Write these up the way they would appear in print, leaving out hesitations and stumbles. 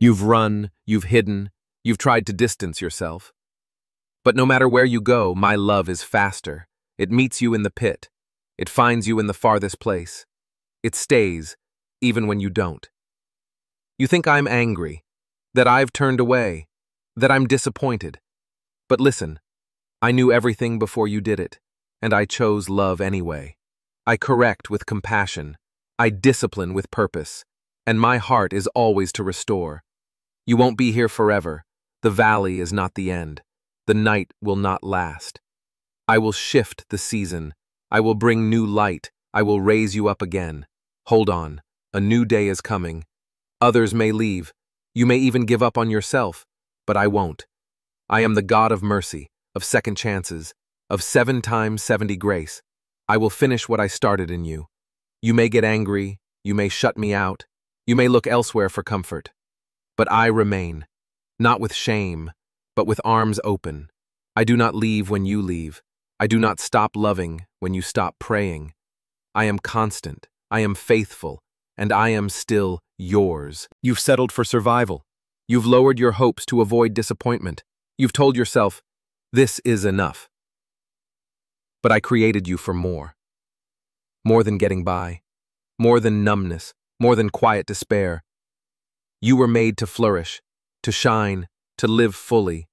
You've run, you've hidden, you've tried to distance yourself. But no matter where you go, my love is faster. It meets you in the pit. It finds you in the farthest place. It stays, even when you don't. You think I'm angry, that I've turned away, that I'm disappointed. But listen, I knew everything before you did it, and I chose love anyway. I correct with compassion. I discipline with purpose, and my heart is always to restore. You won't be here forever. The valley is not the end. The night will not last. I will shift the season. I will bring new light. I will raise you up again. Hold on. A new day is coming. Others may leave. You may even give up on yourself, but I won't. I am the God of mercy, of second chances, of 7 times 70 grace. I will finish what I started in you. You may get angry. You may shut me out. You may look elsewhere for comfort. But I remain, not with shame, but with arms open. I do not leave when you leave. I do not stop loving when you stop praying. I am constant, I am faithful, and I am still yours. You've settled for survival. You've lowered your hopes to avoid disappointment. You've told yourself, this is enough. But I created you for more. More than getting by. More than numbness. More than quiet despair. You were made to flourish, to shine, to live fully.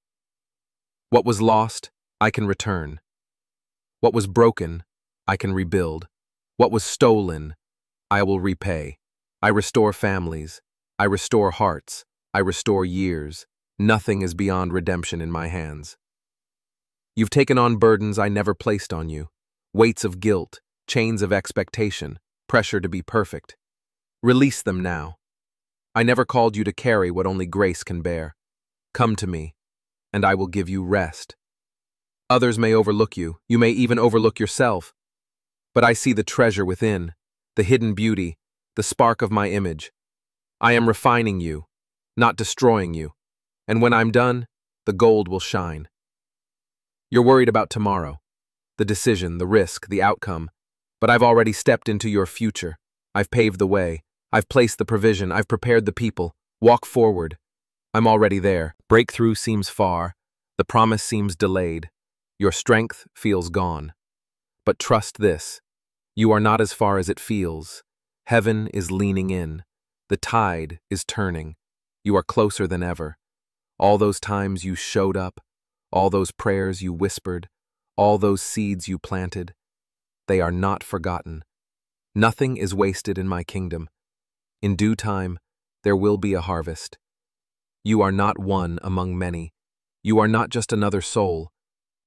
What was lost, I can return. What was broken, I can rebuild. What was stolen, I will repay. I restore families. I restore hearts. I restore years. Nothing is beyond redemption in my hands. You've taken on burdens I never placed on you. Weights of guilt, chains of expectation, pressure to be perfect. Release them now. I never called you to carry what only grace can bear. Come to me, and I will give you rest. Others may overlook you. You may even overlook yourself. But I see the treasure within, the hidden beauty, the spark of my image. I am refining you, not destroying you. And when I'm done, the gold will shine. You're worried about tomorrow, the decision, the risk, the outcome. But I've already stepped into your future. I've paved the way. I've placed the provision. I've prepared the people. Walk forward. I'm already there. Breakthrough seems far. The promise seems delayed. Your strength feels gone. But trust this. You are not as far as it feels. Heaven is leaning in. The tide is turning. You are closer than ever. All those times you showed up, all those prayers you whispered, all those seeds you planted, they are not forgotten. Nothing is wasted in my kingdom. In due time, there will be a harvest. You are not one among many. You are not just another soul.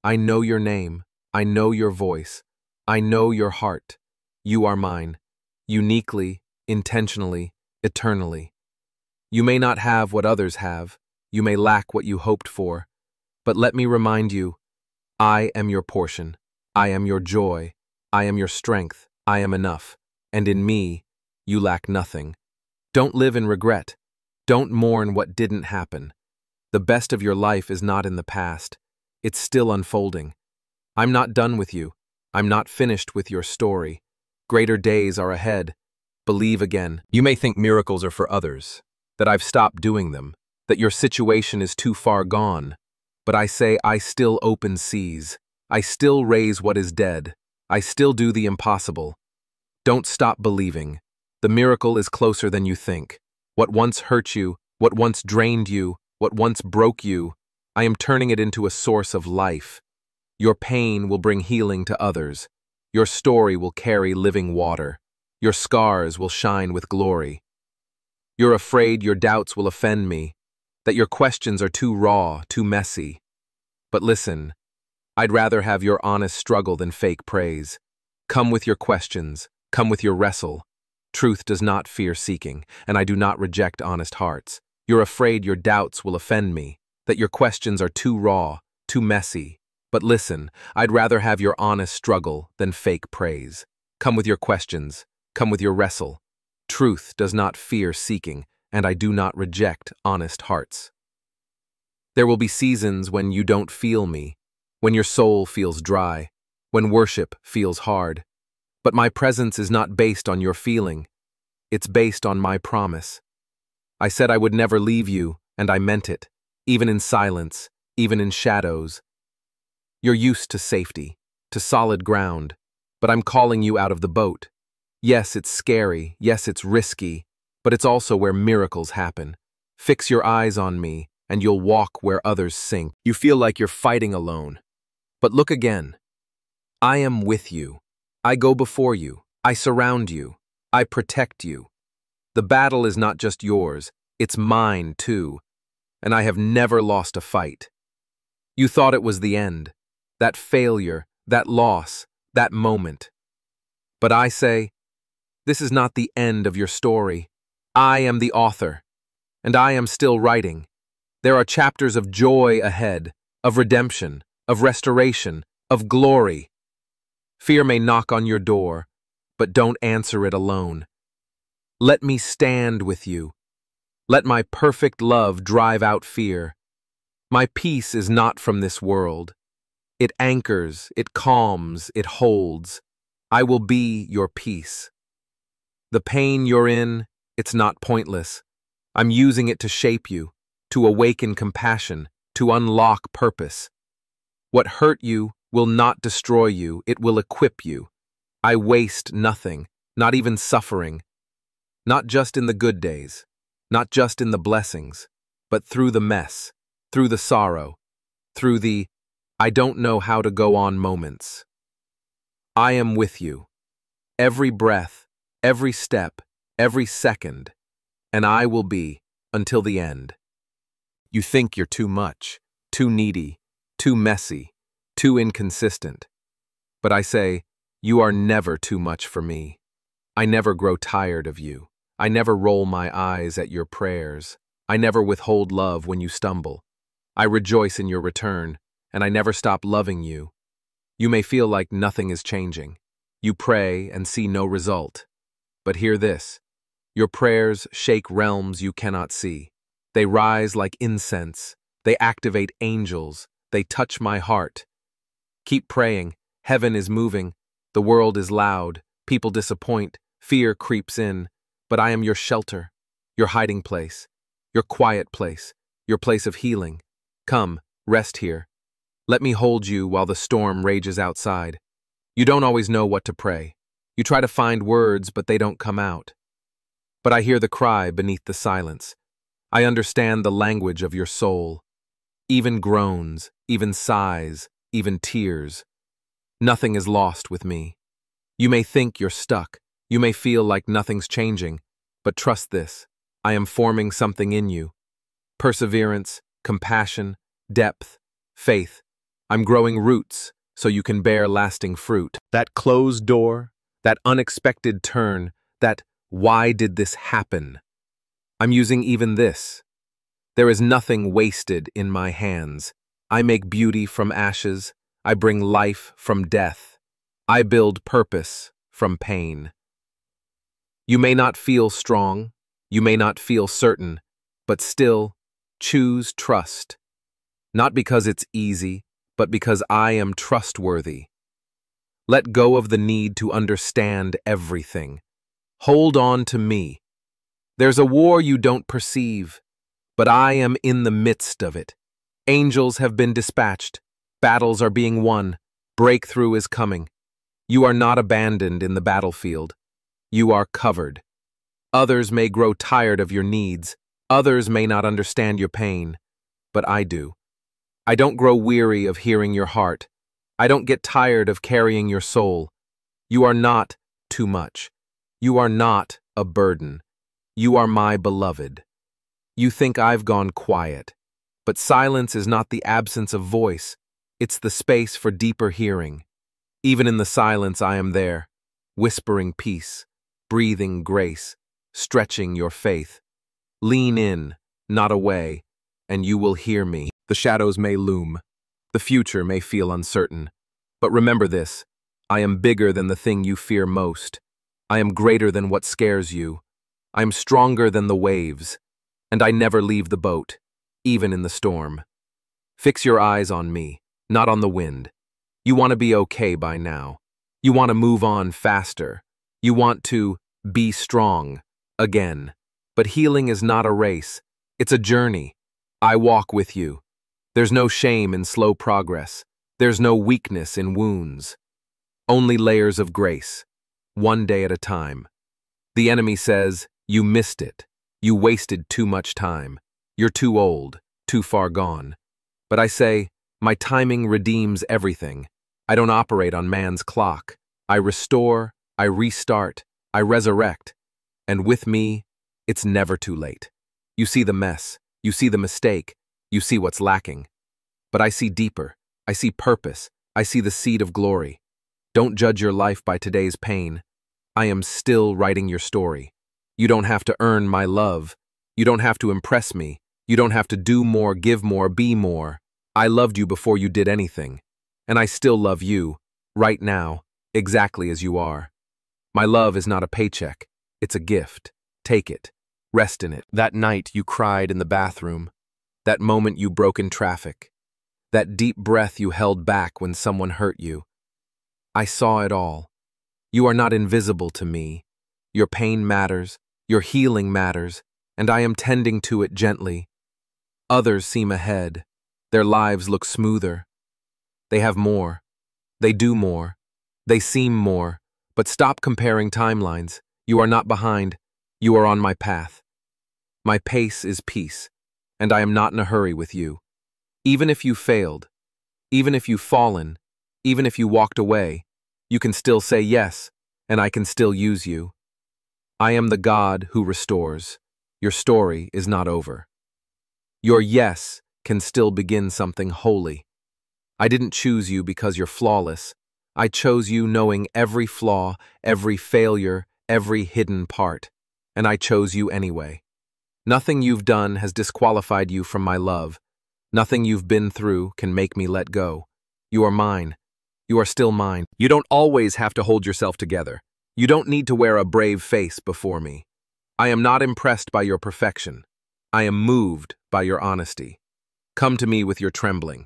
I know your name. I know your voice. I know your heart. You are mine. Uniquely, intentionally, eternally. You may not have what others have. You may lack what you hoped for. But let me remind you, I am your portion. I am your joy. I am your strength. I am enough. And in me, you lack nothing. Don't live in regret. Don't mourn what didn't happen. The best of your life is not in the past. It's still unfolding. I'm not done with you. I'm not finished with your story. Greater days are ahead. Believe again. You may think miracles are for others, that I've stopped doing them, that your situation is too far gone. But I say I still open seas. I still raise what is dead. I still do the impossible. Don't stop believing. The miracle is closer than you think. What once hurt you, what once drained you, what once broke you, I am turning it into a source of life. Your pain will bring healing to others. Your story will carry living water. Your scars will shine with glory. You're afraid your doubts will offend me, that your questions are too raw, too messy. But listen, I'd rather have your honest struggle than fake praise. Come with your questions. Come with your wrestle. Truth does not fear seeking, and I do not reject honest hearts. You're afraid your doubts will offend me, that your questions are too raw, too messy. But listen, I'd rather have your honest struggle than fake praise. Come with your questions. Come with your wrestle. Truth does not fear seeking, and I do not reject honest hearts. There will be seasons when you don't feel me, when your soul feels dry, when worship feels hard. But my presence is not based on your feeling. It's based on my promise. I said I would never leave you, and I meant it, even in silence, even in shadows. You're used to safety, to solid ground, but I'm calling you out of the boat. Yes, it's scary, yes, it's risky, but it's also where miracles happen. Fix your eyes on me, and you'll walk where others sink. You feel like you're fighting alone. But look again. I am with you. I go before you. I surround you. I protect you. The battle is not just yours, it's mine too, and I have never lost a fight. You thought it was the end, that failure, that loss, that moment. But I say, this is not the end of your story. I am the author, and I am still writing. There are chapters of joy ahead, of redemption, of restoration, of glory. Fear may knock on your door, but don't answer it alone. Let me stand with you. Let my perfect love drive out fear. My peace is not from this world. It anchors, it calms, it holds. I will be your peace. The pain you're in, it's not pointless. I'm using it to shape you, to awaken compassion, to unlock purpose. What hurt you will not destroy you, it will equip you. I waste nothing, not even suffering. Not just in the good days, not just in the blessings, but through the mess, through the sorrow, through the I don't know how to go on moments. I am with you, every breath, every step, every second, and I will be until the end. You think you're too much, too needy, too messy, too inconsistent. But I say, you are never too much for me. I never grow tired of you. I never roll my eyes at your prayers. I never withhold love when you stumble. I rejoice in your return, and I never stop loving you. You may feel like nothing is changing. You pray and see no result. But hear this. Your prayers shake realms you cannot see. They rise like incense. They activate angels. They touch my heart. Keep praying. Heaven is moving. The world is loud. People disappoint. Fear creeps in. But I am your shelter, your hiding place, your quiet place, your place of healing. Come, rest here. Let me hold you while the storm rages outside. You don't always know what to pray. You try to find words, but they don't come out. But I hear the cry beneath the silence. I understand the language of your soul. Even groans, even sighs, even tears. Nothing is lost with me. You may think you're stuck. You may feel like nothing's changing, but trust this. I am forming something in you. Perseverance, compassion, depth, faith. I'm growing roots so you can bear lasting fruit. That closed door, that unexpected turn, that why did this happen? I'm using even this. There is nothing wasted in my hands. I make beauty from ashes. I bring life from death. I build purpose from pain. You may not feel strong, you may not feel certain, but still, choose trust. Not because it's easy, but because I am trustworthy. Let go of the need to understand everything. Hold on to me. There's a war you don't perceive, but I am in the midst of it. Angels have been dispatched. Battles are being won. Breakthrough is coming. You are not abandoned in the battlefield. You are covered. Others may grow tired of your needs. Others may not understand your pain, but I do. I don't grow weary of hearing your heart. I don't get tired of carrying your soul. You are not too much. You are not a burden. You are my beloved. You think I've gone quiet, but silence is not the absence of voice. It's the space for deeper hearing. Even in the silence, I am there, whispering peace, breathing grace, stretching your faith. Lean in, not away, and you will hear me. The shadows may loom. The future may feel uncertain. But remember this, I am bigger than the thing you fear most. I am greater than what scares you. I am stronger than the waves. And I never leave the boat, even in the storm. Fix your eyes on me, not on the wind. You want to be okay by now. You want to move on faster. You want to be strong again. But healing is not a race. It's a journey. I walk with you. There's no shame in slow progress. There's no weakness in wounds. Only layers of grace, one day at a time. The enemy says, you missed it. You wasted too much time. You're too old, too far gone. But I say, my timing redeems everything. I don't operate on man's clock. I restore, I restart, I resurrect. And with me, it's never too late. You see the mess, you see the mistake, you see what's lacking. But I see deeper, I see purpose, I see the seed of glory. Don't judge your life by today's pain. I am still writing your story. You don't have to earn my love. You don't have to impress me. You don't have to do more, give more, be more. I loved you before you did anything. And I still love you, right now, exactly as you are. My love is not a paycheck. It's a gift. Take it. Rest in it. That night you cried in the bathroom. That moment you broke in traffic. That deep breath you held back when someone hurt you. I saw it all. You are not invisible to me. Your pain matters, your healing matters, and I am tending to it gently. Others seem ahead. Their lives look smoother. They have more. They do more. They seem more. But stop comparing timelines. You are not behind. You are on my path. My pace is peace, and I am not in a hurry with you. Even if you failed, even if you've fallen, even if you walked away, you can still say yes, and I can still use you. I am the God who restores. Your story is not over. Your yes can still begin something holy. I didn't choose you because you're flawless. I chose you knowing every flaw, every failure, every hidden part. And I chose you anyway. Nothing you've done has disqualified you from my love. Nothing you've been through can make me let go. You are mine. You are still mine. You don't always have to hold yourself together. You don't need to wear a brave face before me. I am not impressed by your perfection. I am moved by your honesty. Come to me with your trembling.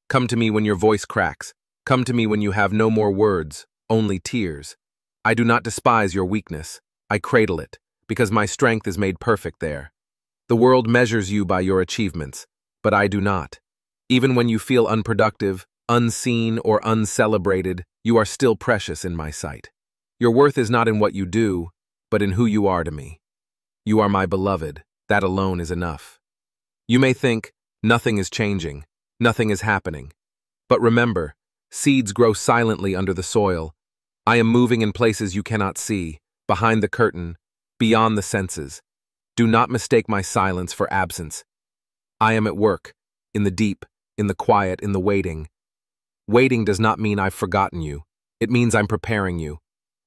Come to me when your voice cracks. Come to me when you have no more words, only tears. I do not despise your weakness. I cradle it, because my strength is made perfect there. The world measures you by your achievements, but I do not. Even when you feel unproductive, unseen, or uncelebrated, you are still precious in my sight. Your worth is not in what you do, but in who you are to me. You are my beloved. That alone is enough. You may think, nothing is changing, nothing is happening. But remember, seeds grow silently under the soil. I am moving in places you cannot see, behind the curtain, beyond the senses. Do not mistake my silence for absence. I am at work, in the deep, in the quiet, in the waiting. Waiting does not mean I've forgotten you. It means I'm preparing you,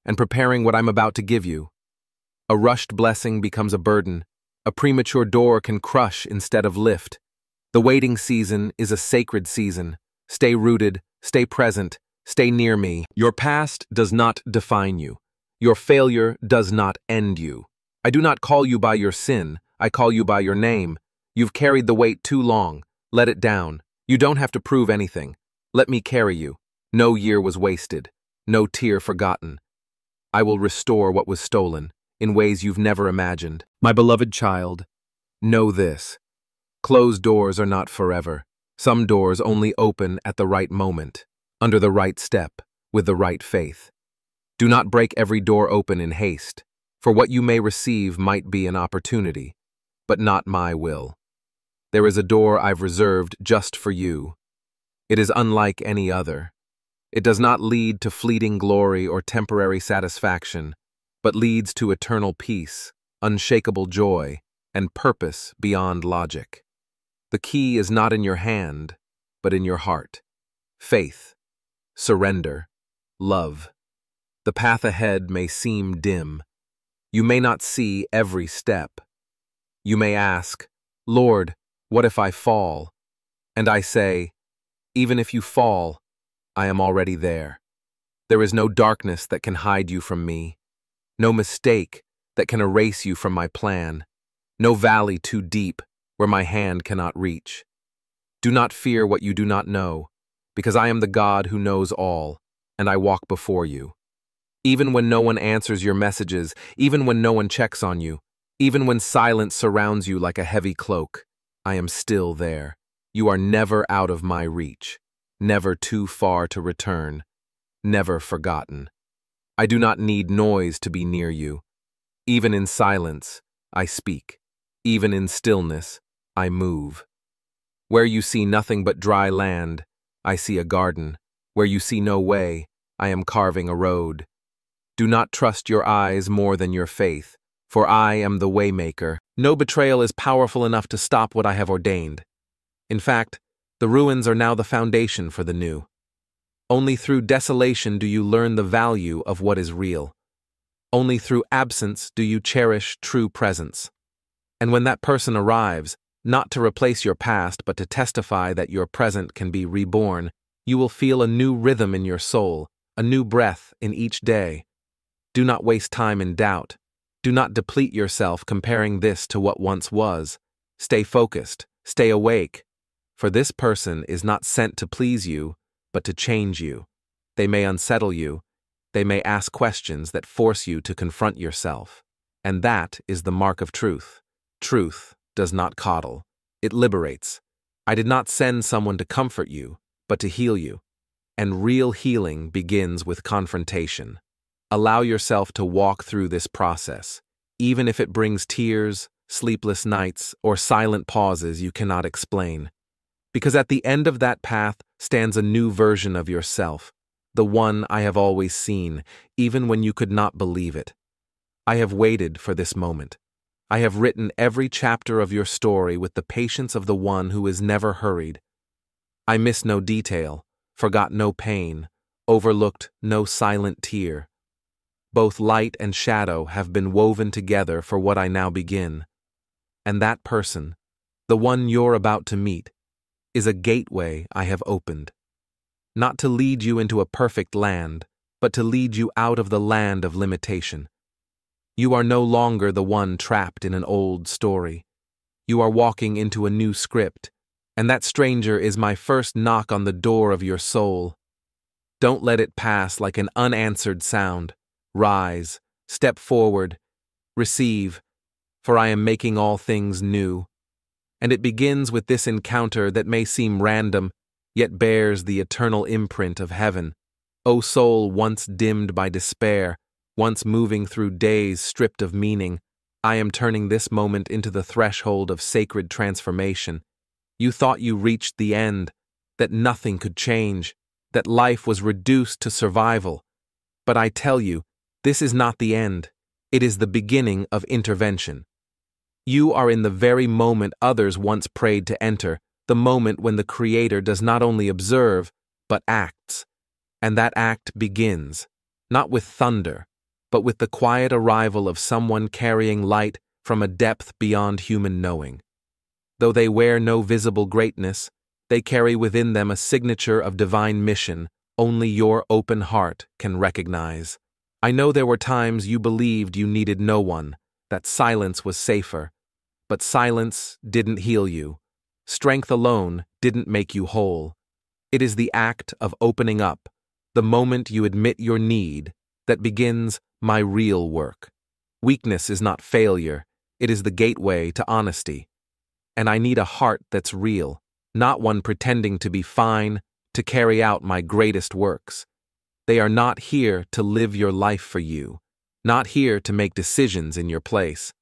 and preparing what I'm about to give you. A rushed blessing becomes a burden. A premature door can crush instead of lift. The waiting season is a sacred season. Stay rooted, stay present, stay near me. Your past does not define you. Your failure does not end you. I do not call you by your sin. I call you by your name. You've carried the weight too long. Let it down. You don't have to prove anything. Let me carry you. No year was wasted. No tear forgotten. I will restore what was stolen in ways you've never imagined. My beloved child, know this. Closed doors are not forever. Some doors only open at the right moment, under the right step, with the right faith. Do not break every door open in haste, for what you may receive might be an opportunity, but not my will. There is a door I've reserved just for you. It is unlike any other. It does not lead to fleeting glory or temporary satisfaction, but leads to eternal peace, unshakable joy, and purpose beyond logic. The key is not in your hand, but in your heart. Faith, surrender, love. The path ahead may seem dim. You may not see every step. You may ask, Lord, what if I fall? And I say, even if you fall, I am already there. There is no darkness that can hide you from me, no mistake that can erase you from my plan, no valley too deep where my hand cannot reach. Do not fear what you do not know, because I am the God who knows all, and I walk before you. Even when no one answers your messages, even when no one checks on you, Even when silence surrounds you like a heavy cloak, I am still there. You are never out of my reach, never too far to return, never forgotten. I do not need noise to be near you. Even in silence, I speak. Even in stillness, I move. Where you see nothing but dry land, I see a garden. Where you see no way, I am carving a road. Do not trust your eyes more than your faith, for I am the waymaker. No betrayal is powerful enough to stop what I have ordained. In fact, the ruins are now the foundation for the new. Only through desolation do you learn the value of what is real. Only through absence do you cherish true presence. And when that person arrives, not to replace your past but to testify that your present can be reborn, you will feel a new rhythm in your soul, a new breath in each day. Do not waste time in doubt. Do not deplete yourself comparing this to what once was. Stay focused, stay awake, for this person is not sent to please you, but to change you. They may unsettle you. They may ask questions that force you to confront yourself. And that is the mark of truth. Truth does not coddle. It liberates. I did not send someone to comfort you, but to heal you. And real healing begins with confrontation. Allow yourself to walk through this process, even if it brings tears, sleepless nights, or silent pauses you cannot explain. Because at the end of that path stands a new version of yourself, the one I have always seen, even when you could not believe it. I have waited for this moment. I have written every chapter of your story with the patience of the one who is never hurried. I missed no detail, forgot no pain, overlooked no silent tear. Both light and shadow have been woven together for what I now begin. And that person, the one you're about to meet, is a gateway I have opened. Not to lead you into a perfect land, but to lead you out of the land of limitation. You are no longer the one trapped in an old story. You are walking into a new script, and that stranger is my first knock on the door of your soul. Don't let it pass like an unanswered sound. Rise, step forward, receive, for I am making all things new. And it begins with this encounter that may seem random, yet bears the eternal imprint of heaven. O soul once dimmed by despair, once moving through days stripped of meaning, I am turning this moment into the threshold of sacred transformation. You thought you reached the end, that nothing could change, that life was reduced to survival. But I tell you, this is not the end. It is the beginning of intervention. You are in the very moment others once prayed to enter, the moment when the Creator does not only observe, but acts. And that act begins, not with thunder, but with the quiet arrival of someone carrying light from a depth beyond human knowing. Though they wear no visible greatness, they carry within them a signature of divine mission only your open heart can recognize. I know there were times you believed you needed no one, that silence was safer. But silence didn't heal you. Strength alone didn't make you whole. It is the act of opening up, the moment you admit your need, that begins my real work. Weakness is not failure, it is the gateway to honesty. And I need a heart that's real, not one pretending to be fine, to carry out my greatest works. They are not here to live your life for you, not here to make decisions in your place.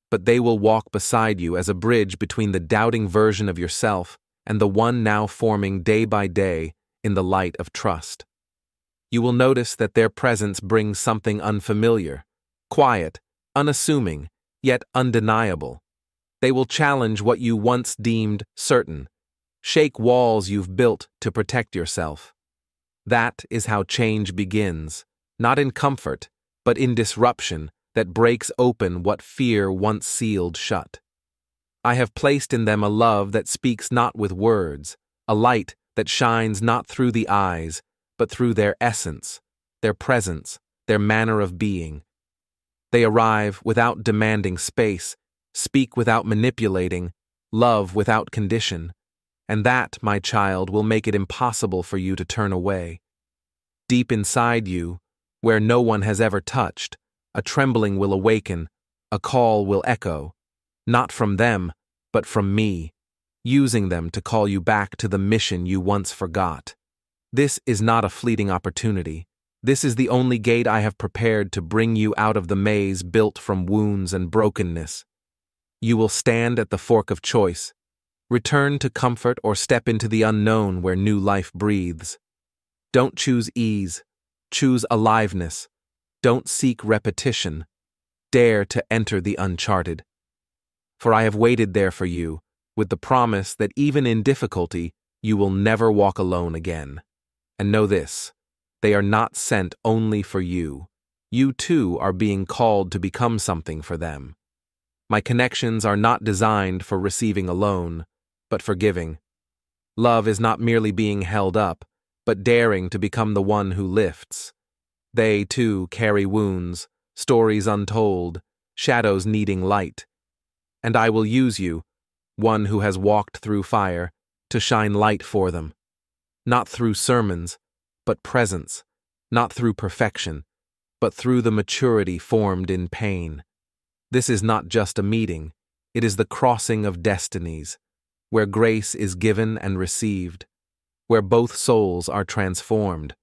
But they will walk beside you as a bridge between the doubting version of yourself and the one now forming day by day in the light of trust. You will notice that their presence brings something unfamiliar, quiet, unassuming, yet undeniable. They will challenge what you once deemed certain, shake walls you've built to protect yourself. That is how change begins, not in comfort, but in disruption that breaks open what fear once sealed shut. I have placed in them a love that speaks not with words, a light that shines not through the eyes, but through their essence, their presence, their manner of being. They arrive without demanding space, speak without manipulating, love without condition, and that, my child, will make it impossible for you to turn away. Deep inside you, where no one has ever touched, a trembling will awaken, A call will echo, not from them, but from me, using them to call you back to the mission you once forgot. This is not a fleeting opportunity. This is the only gate I have prepared to bring you out of the maze built from wounds and brokenness. You will stand at the fork of choice. Return to comfort or step into the unknown where new life breathes. Don't choose ease. Choose aliveness. Don't seek repetition. Dare to enter the uncharted. For I have waited there for you, with the promise that even in difficulty, you will never walk alone again. And know this, they are not sent only for you. You too are being called to become something for them. My connections are not designed for receiving alone, but for giving. Love is not merely being held up, but daring to become the one who lifts. They, too, carry wounds, stories untold, shadows needing light. And I will use you, one who has walked through fire, to shine light for them. Not through sermons, but presence. Not through perfection, but through the maturity formed in pain. This is not just a meeting, it is the crossing of destinies, where grace is given and received, where both souls are transformed,